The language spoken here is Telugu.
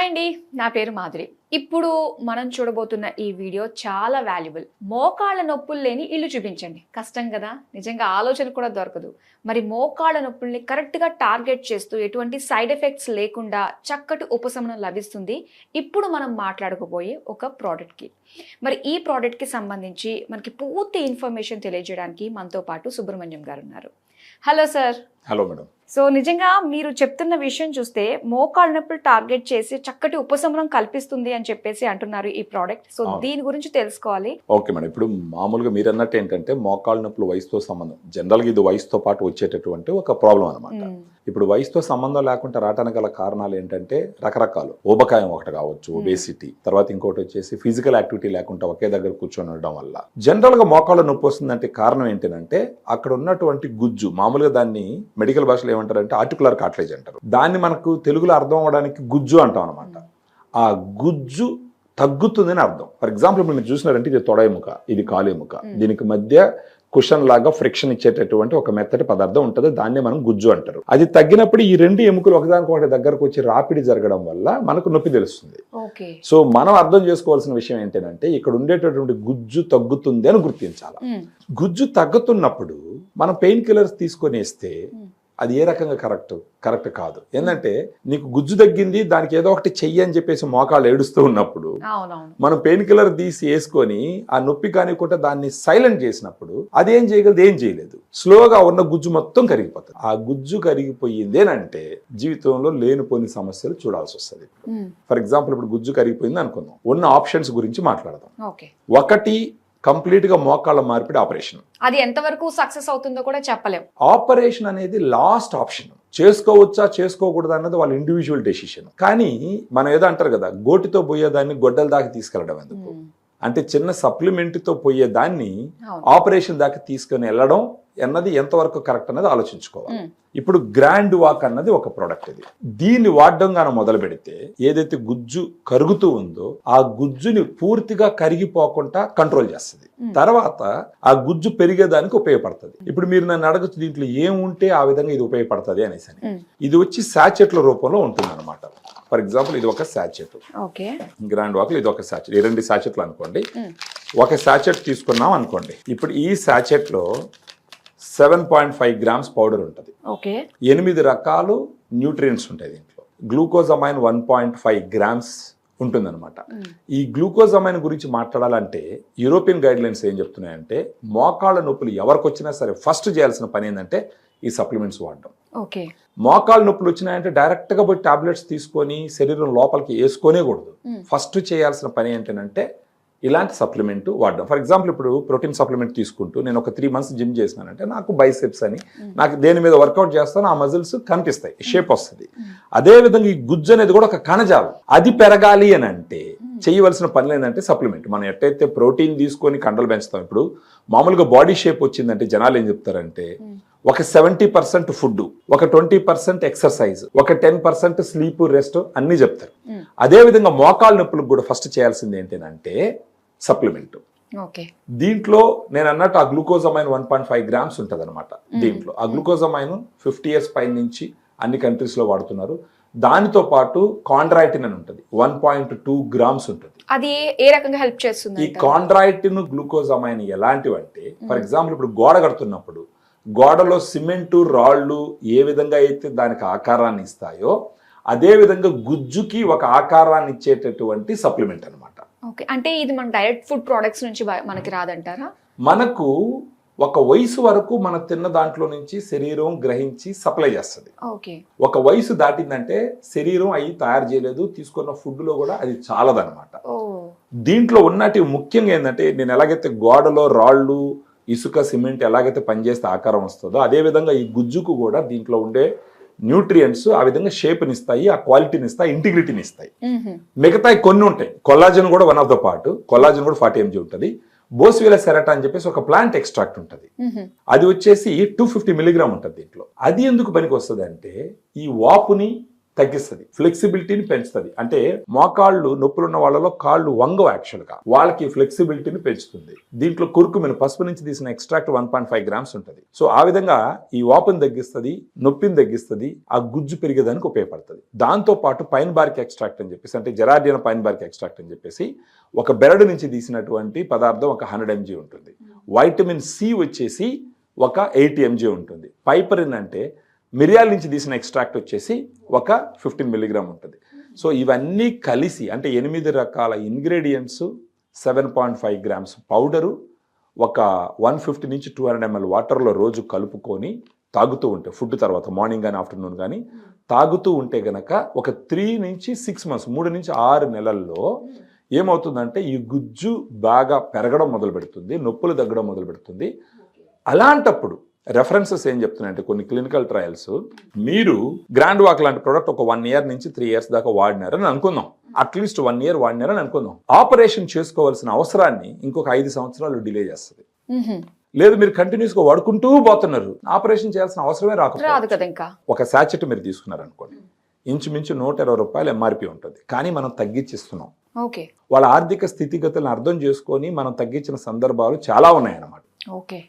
హాయ్ అండి, నా పేరు మాధురి. ఇప్పుడు మనం చూడబోతున్న ఈ వీడియో చాలా వాల్యుబుల్. మోకాళ్ళ నొప్పులు లేని ఇల్లు చూపించండి. కష్టం కదా, నిజంగా ఆలోచన కూడా దొరకదు. మరి మోకాళ్ళ నొప్పుల్ని కరెక్ట్గా టార్గెట్ చేస్తూ ఎటువంటి సైడ్ ఎఫెక్ట్స్ లేకుండా చక్కటి ఉపశమనం లభిస్తుంది ఇప్పుడు మనం మాట్లాడుకోబోయే ఒక ప్రోడక్ట్కి. మరి ఈ ప్రోడక్ట్కి సంబంధించి మనకి పూర్తి ఇన్ఫర్మేషన్ తెలియజేయడానికి మనతో పాటు సుబ్రహ్మణ్యం గారు ఉన్నారు. Hello sir. Hello madam. So నిజంగా మీరు చెప్తున్న విషయం చూస్తే మోకాళ్ళ నొప్పులు టార్గెట్ చేసి చక్కటి ఉపశమనం కల్పిస్తుంది అని చెప్పేసి అంటున్నారు ఈ ప్రోడక్ట్. సో దీని గురించి తెలుసుకోవాలి. ఓకే మేడం, ఇప్పుడు మామూలుగా మీరు అన్నట్టు ఏంటంటే మోకాళ్ళ నొప్పులు వయసుతో సంబంధం, జనరల్గా ఇది వయసుతో పాటు వచ్చేటటువంటి ఒక ప్రాబ్లం అనమాట. ఇప్పుడు వయసుతో సంబంధం లేకుండా రావడానికి గల కారణాలు ఏంటంటే రకరకాలు. ఊబకాయం ఒకటి కావచ్చు, ఒబేసిటీ, తర్వాత ఇంకోటి వచ్చేసి ఫిజికల్ యాక్టివిటీ లేకుండా ఒకే దగ్గర కూర్చొని ఉండడం వల్ల జనరల్ గా మోకాళ్ళ నొప్పి వస్తుందంటే కారణం ఏంటంటే అక్కడ ఉన్నటువంటి గుజ్జు, మామూలుగా దాన్ని మెడికల్ భాషలో ఏమంటారంటే ఆర్టికులర్ కార్టిలేజ్ అంటారు. దాన్ని మనకు తెలుగులో అర్థం అవడానికి గుజ్జు అంటాం అనమాట. ఆ గుజ్జు తగ్గుతుందని అర్థం. ఫర్ ఎగ్జాంపుల్ ఇప్పుడు మీరు చూసినారంటే ఇది తొడ ఎముక, ఇది కాలు ఎముక, దీనికి మధ్య కుషన్ లాగా ఫ్రిక్షన్ ఇచ్చేటటువంటి ఒక మెత్తటి పదార్థం ఉంటుంది, దాన్నే మనం గుజ్జు అంటారు. అది తగ్గినప్పుడు ఈ రెండు ఎముకలు ఒకదానికొకటి దగ్గరకు వచ్చి రాపిడి జరగడం వల్ల మనకు నొప్పి తెలుస్తుంది. సో మనం అర్థం చేసుకోవాల్సిన విషయం ఏంటంటే ఇక్కడ ఉండేటటువంటి గుజ్జు తగ్గుతుంది అని గుర్తించాలి. గుజ్జు తగ్గుతున్నప్పుడు మనం పెయిన్ కిల్లర్స్ తీసుకొని వేస్తే అది ఏ రకంగా కరెక్ట్ కాదు. ఏంటంటే నీకు గుజ్జు తగ్గింది, దానికి ఏదో ఒకటి చెయ్యి అని చెప్పేసి మోకాళ్ళు ఏడుస్తూ ఉన్నప్పుడు మనం పెయిన్ కిల్లర్ తీసి వేసుకొని ఆ నొప్పి కానికుండా దాన్ని సైలెంట్ చేసినప్పుడు అదేం చేయగలదు, ఏం చేయలేదు. స్లోగా ఉన్న గుజ్జు మొత్తం కరిగిపోతుంది. ఆ గుజ్జు కరిగిపోయిందేనంటే జీవితంలో లేనిపోని సమస్యలు చూడాల్సి వస్తుంది. ఫర్ ఎగ్జాంపుల్ ఇప్పుడు గుజ్జు కరిగిపోయింది అనుకుందాం, ఉన్న ఆప్షన్స్ గురించి మాట్లాడదాం. ఒకటి కంప్లీట్ గా మోకాళ్ళ మార్పిడి ఆపరేషన్. అది ఎంతవరకు సక్సెస్ అవుతుందో కూడా చెప్పలేం. ఆపరేషన్ అనేది లాస్ట్ ఆప్షన్. చేసుకోవచ్చా చేసుకోకూడదు అన్నది వాళ్ళ ఇండివిజువల్ డెసిషన్. కానీ మనం ఏదో అంటారు కదా, గోటితో పోయేదాన్ని గొడ్డల దాకా తీసుకెళ్లడం ఎందుకు అంటే చిన్న సప్లిమెంట్ తో పోయేదాన్ని ఆపరేషన్ దాకా తీసుకుని వెళ్ళడం అన్నది ఎంతవరకు కరెక్ట్ అన్నది ఆలోచించుకోవాలి. ఇప్పుడు గ్రాండ్ వాక్ అన్నది ఒక ప్రోడక్ట్. ఇది దీన్ని వాడడం గాన మొదలు పెడితే ఏదైతే గుజ్జు కరుగుతూ ఉందో ఆ గుజ్జుని పూర్తిగా కరిగిపోకుండా కంట్రోల్ చేస్తుంది. తర్వాత ఆ గుజ్జు పెరిగేదానికి ఉపయోగపడుతుంది. ఇప్పుడు మీరు నన్ను అడగచ్చు దీంట్లో ఏముంటే ఆ విధంగా ఇది ఉపయోగపడుతుంది అనేసి. ఇది వచ్చి శాచెట్ల రూపంలో ఉంటుంది అనమాట. ఫర్ ఎగ్జాంపుల్ ఇది ఒక శాచెట్, గ్రాండ్ వాక్ ఇది ఒక శాచెట్, 2 శాచెట్లు అనుకోండి. ఒక శాచెట్ తీసుకున్నాం అనుకోండి. ఇప్పుడు ఈ శాచెట్ లో 7.5 గ్రామ్స్ పౌడర్ ఉంటుంది. 8 రకాలు న్యూట్రియంట్స్ ఉంటాయి దీంట్లో. గ్లూకోజమైన్ 1.5 గ్రామ్స్ ఉంటుందన్నమాట. ఈ గ్లూకోజమైన్ గురించి మాట్లాడాలంటే యూరోపియన్ గైడ్ లైన్స్ ఏం చెప్తున్నాయంటే మోకాళ్ళ నొప్పులు ఎవరికి వచ్చినా సరే ఫస్ట్ చేయాల్సిన పని ఏంటంటే ఈ సప్లిమెంట్స్ వాడడం. మోకాళ్ళ నొప్పులు వచ్చినాయంటే డైరెక్ట్ గా పోయి టాబ్లెట్స్ తీసుకొని శరీరం లోపలికి వేసుకొనే కూడదు. ఫస్ట్ చేయాల్సిన పని ఏంటంటే ఇలాంటి సప్లిమెంట్ వాడడం. ఫర్ ఎగ్జాంపుల్ ఇప్పుడు ప్రోటీన్ సప్లిమెంట్ తీసుకుంటూ నేను ఒక 3 months జిమ్ చేసినానంటే నాకు బైసెప్స్ అని నాకు దేని మీద వర్కౌట్ చేస్తానో ఆ మజిల్స్ కనిపిస్తాయి, షేప్ వస్తుంది. అదేవిధంగా ఈ గుజ్జు అనేది కూడా ఒక కణజాలం. అది పెరగాలి అని అంటే చేయవలసిన పనులు ఏంటంటే సప్లిమెంట్. మనం ఎట్టయితే ప్రోటీన్ తీసుకొని కండలు పెంచుతాం, ఇప్పుడు మామూలుగా బాడీ షేప్ వచ్చిందంటే జనాలు ఏం చెప్తారంటే ఒక 70% ఫుడ్, ఒక 20% ఎక్సర్సైజ్, ఒక 10% స్లీప్, రెస్ట్ అన్ని చెప్తారు. అదే విధంగా మోకాళ్ళ నొప్పులకు కూడా ఫస్ట్ చేయాల్సింది ఏంటంటే సప్లిమెంట్. దీంట్లో నేను అన్నట్టు ఆ గ్లూకోజమైన్ 1.5 గ్రామ్స్ ఉంటుంది అనమాట. దీంట్లో ఆ గ్లూకోజమైన్ 50 years పై నుంచి అన్ని కంట్రీస్ లో వాడుతున్నారు. దానితో పాటు కాండ్రాయిటిన్ అని ఉంటుంది, 1.2 గ్రామ్స్ ఉంటుంది. అది ఏ రకంగా హెల్ప్ చేస్తుంది? ఈ కాండ్రాయిటిన్ గ్లూకోజమైన్ ఎలాంటివంటే ఫర్ ఎగ్జాంపుల్ ఇప్పుడు గోడ కడుతున్నప్పుడు గోడలో సిమెంటు రాళ్ళు ఏ విధంగా అయితే దానికి ఆకారాన్ని ఇస్తాయో అదే విధంగా గుజ్జుకి ఒక ఆకారాన్ని ఇచ్చేటటువంటి సప్లిమెంట్ అనమాట. అంటే ఇది మన డైరెక్ట్ ఫుడ్ ప్రొడక్ట్స్ నుంచి మనకి రాదంటారా? మనకు ఒక వయసు వరకు మన తిన్న దాంట్లో నుంచి శరీరం గ్రహించి సప్లై చేస్తుంది. ఒక వయసు దాటిందంటే శరీరం అవి తయారు చేయలేదు, తీసుకున్న ఫుడ్ లో కూడా అది చాలదనమాట. దీంట్లో ఉన్నటి ముఖ్యంగా ఏంటంటే నేను ఎలాగైతే గోడలో రాళ్ళు, ఇసుక, సిమెంట్ ఎలాగైతే పనిచేస్తే ఆకారం వస్తుందో అదే విధంగా ఈ గుజ్జుకు కూడా దీంట్లో ఉండే న్యూట్రియంట్స్ ఆ విధంగా షేప్ని ఇస్తాయి, ఆ క్వాలిటీని ఇస్తాయి, ఇంటిగ్రిటీని ఇస్తాయి. మిగతా కొన్ని ఉంటాయి. కొల్లాజన్ కూడా one of the part. Collagen కూడా 40 mg ఉంటుంది. బోస్వేలా సెరటా అని చెప్పేసి ఒక ప్లాంట్ ఎక్స్ట్రాక్ట్ ఉంటుంది. అది వచ్చేసి 250 mg ఉంటుంది దీంట్లో. అది ఎందుకు పనికి వస్తుంది అంటే ఈ వాపుని, తగ్గిస్తుంది, ఫ్లెక్సిబిలిటీని పెంచుతుంది. అంటే మోకాళ్ళు నొప్పులు ఉన్న వాళ్ళలో కాళ్ళు వంగవు, యాక్చువల్గా వాళ్ళకి ఫ్లెక్సిబిలిటీని పెంచుతుంది. దీంట్లో కుర్కుమిన్ పసుపు నుంచి తీసిన ఎక్స్ట్రాక్ట్ 1.5 గ్రామ్స్ ఉంటుంది. సో ఆ విధంగా ఈ వాపుని తగ్గిస్తుంది, నొప్పిని తగ్గిస్తుంది, ఆ గుజ్జు పెరిగేదానికి ఉపయోగపడుతుంది. దాంతో పాటు పైన్ బార్క్ ఎక్స్ట్రాక్ట్ అని చెప్పేసి, అంటే జెరార్డియన్ పైన్ బార్క్ ఎక్స్ట్రాక్ట్ అని చెప్పేసి ఒక బెరడు నుంచి తీసినటువంటి పదార్థం ఒక 100 mg ఉంటుంది. వైటమిన్ సి వచ్చేసి ఒక 80 mg ఉంటుంది. పైపరిన్ అంటే మిరియాల నుంచి తీసిన ఎక్స్ట్రాక్ట్ వచ్చేసి ఒక 15 mg ఉంటుంది. సో ఇవన్నీ కలిసి అంటే 8 రకాల ఇంగ్రీడియంట్స్, 7.5 గ్రామ్స్ పౌడరు, ఒక 150 నుంచి 200 ml వాటర్లో రోజు కలుపుకొని తాగుతూ ఉంటే, ఫుడ్ తర్వాత మార్నింగ్ కానీ ఆఫ్టర్నూన్ కానీ తాగుతూ ఉంటే గనక ఒక 3 నుంచి 6 మంత్స్, 3 నుంచి 6 నెలల్లో ఏమవుతుందంటే ఈ గుజ్జు బాగా పెరగడం మొదలు పెడుతుంది, నొప్పులు తగ్గడం మొదలు పెడుతుంది. అలాంటప్పుడు రెఫరెన్సెస్ ఏం చెప్తున్నాయంటే కొన్ని క్లినికల్ ట్రయల్స్, మీరు గ్రాండ్ వాక్ లాంటి ప్రోడక్ట్ ఒక 1 year నుంచి 3 years దాకా వాడినారని అనుకుందాం, అట్లీస్ట్ 1 year వాడినారని అనుకుందాం. ఆపరేషన్ చేసుకోవాల్సిన అవసరాన్ని ఇంకొక 5 సంవత్సరాలు డిలే చేస్తుంది. లేదు మీరు కంటిన్యూస్ గా వాడుకుంటూ పోతున్నారు, ఆపరేషన్ చేయాల్సిన అవసరమే రాదు కదా. ఇంకా ఒక శాచెట్ మీరు తీసుకున్నారు అనుకోండి, ఇంచుమించు 120 రూపాయలు ఎంఆర్పి ఉంటుంది, కానీ మనం తగ్గించిస్తున్నాం. ఓకే, వాళ్ళ ఆర్థిక స్థితిగతులను అర్థం చేసుకొని మనం తగ్గించిన సందర్భాలు చాలా ఉన్నాయన్నమాట. ఓకే.